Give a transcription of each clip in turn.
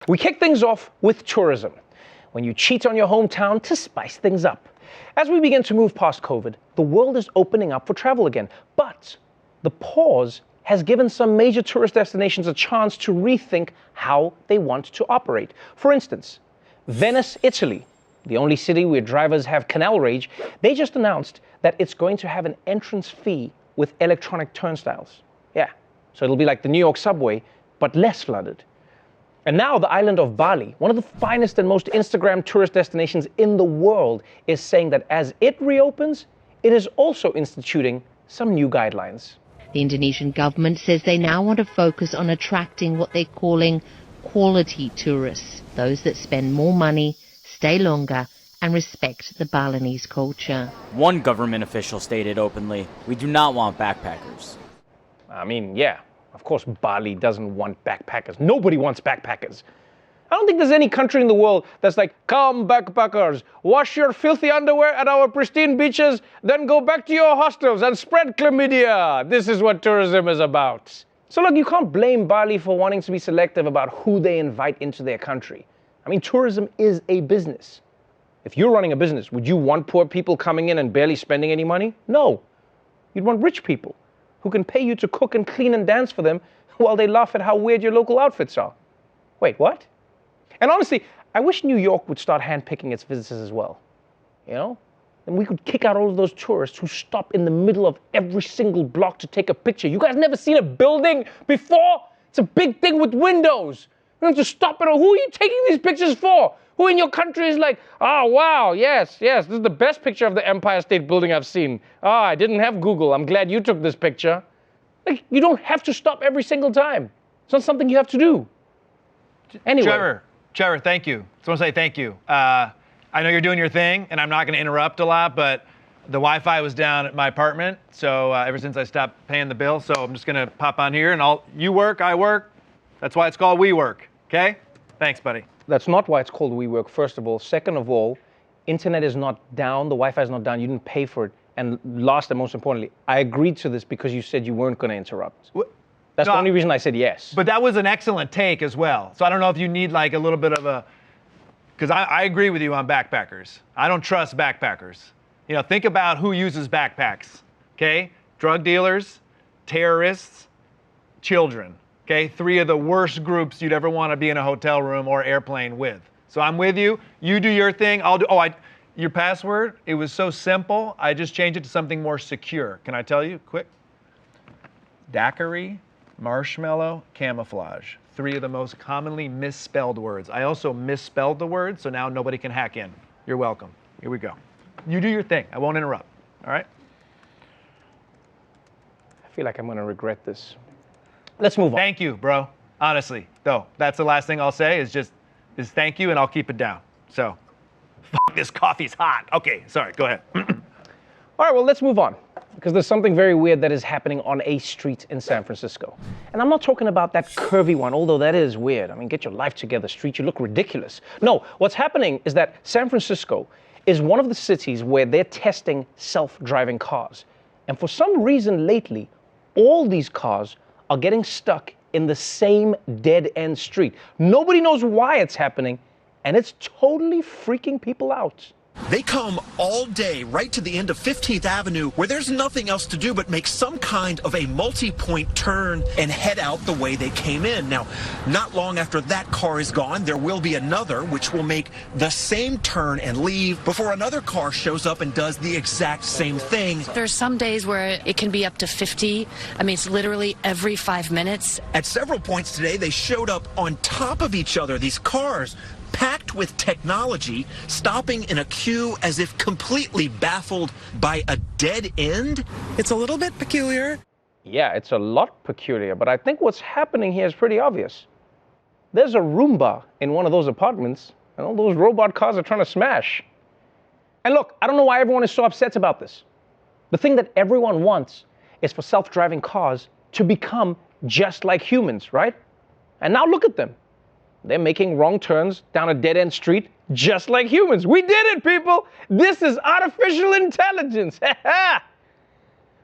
We kick things off with tourism, when you cheat on your hometown to spice things up. As we begin to move past COVID, the world is opening up for travel again, but the pause has given some major tourist destinations a chance to rethink how they want to operate. For instance, Venice, Italy, the only city where drivers have canal rage, they just announced that it's going to have an entrance fee with electronic turnstiles. Yeah, so it'll be like the New York subway, but less flooded. And now the island of Bali, one of the finest and most Instagram tourist destinations in the world, is saying that as it reopens, it is also instituting some new guidelines. The Indonesian government says they now want to focus on attracting what they're calling quality tourists, those that spend more money, stay longer, and respect the Balinese culture. One government official stated openly, "We do not want backpackers." I mean, yeah. Of course, Bali doesn't want backpackers. Nobody wants backpackers. I don't think there's any country in the world that's like, come backpackers, wash your filthy underwear at our pristine beaches, then go back to your hostels and spread chlamydia. This is what tourism is about. So look, you can't blame Bali for wanting to be selective about who they invite into their country. I mean, tourism is a business. If you're running a business, would you want poor people coming in and barely spending any money? No. You'd want rich people who can pay you to cook and clean and dance for them while they laugh at how weird your local outfits are. Wait, what? And honestly, I wish New York would start handpicking its visitors as well. You know? And we could kick out all of those tourists who stop in the middle of every single block to take a picture. You guys never seen a building before? It's a big thing with windows. You don't have to stop it. Who are you taking these pictures for? Who in your country is like, oh, wow, yes, this is the best picture of the Empire State Building I've seen. Oh, I didn't have Google. I'm glad you took this picture. Like, you don't have to stop every single time. It's not something you have to do. Anyway. Trevor, thank you. Just want to say thank you. I know you're doing your thing, and I'm not going to interrupt a lot, but the Wi-Fi was down at my apartment, so ever since I stopped paying the bill, so I'm just going to pop on here, and you work, I work. That's why it's called We Work, okay? Thanks, buddy. That's not why it's called WeWork, first of all. Second of all, internet is not down, the Wi-Fi is not down, you didn't pay for it. And last and most importantly, I agreed to this because you said you weren't going to interrupt. That's the only reason I said yes. But that was an excellent take as well. So I don't know if you need like a little bit of a, because I agree with you on backpackers. I don't trust backpackers. You know, think about who uses backpacks, okay? Drug dealers, terrorists, children. Okay, 3 of the worst groups you'd ever want to be in a hotel room or airplane with. So I'm with you. You do your thing. I'll do. Your password. It was so simple. I just changed it to something more secure. Can I tell you quick? Daiquiri, marshmallow, camouflage. 3 of the most commonly misspelled words. I also misspelled the word, so now nobody can hack in. You're welcome. Here we go. You do your thing. I won't interrupt. All right? I feel like I'm going to regret this. Let's move on. Thank you, bro. Honestly, though, that's the last thing I'll say is thank you, and I'll keep it down. So, this coffee's hot. Okay, sorry, go ahead. All right, well, let's move on, because there's something very weird that is happening on a street in San Francisco. And I'm not talking about that curvy one, although that is weird. I mean, get your life together, street. You look ridiculous. No, what's happening is that San Francisco is one of the cities where they're testing self-driving cars. And for some reason lately, all these cars are getting stuck in the same dead-end street. Nobody knows why it's happening, and it's totally freaking people out. They come all day right to the end of 15th Avenue where there's nothing else to do but make some kind of a multi-point turn and head out the way they came in. Now, not long after that car is gone, there will be another which will make the same turn and leave before another car shows up and does the exact same thing. There's some days where it can be up to 50. I mean, it's literally every 5 minutes. At several points today, they showed up on top of each other, these cars, packed with technology, stopping in a queue as if completely baffled by a dead end. It's a little bit peculiar. Yeah, it's a lot peculiar, but I think what's happening here is pretty obvious. There's a Roomba in one of those apartments, and all those robot cars are trying to smash. And look, I don't know why everyone is so upset about this. The thing that everyone wants is for self-driving cars to become just like humans, right? And now look at them. They're making wrong turns down a dead-end street just like humans. We did it, people. This is artificial intelligence.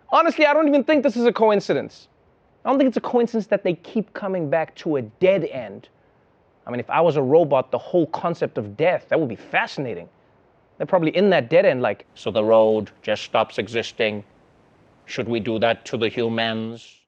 Honestly, I don't even think this is a coincidence. I don't think it's a coincidence that they keep coming back to a dead end. I mean, if I was a robot, the whole concept of death, that would be fascinating. They're probably in that dead end like, so the road just stops existing. Should we do that to the humans?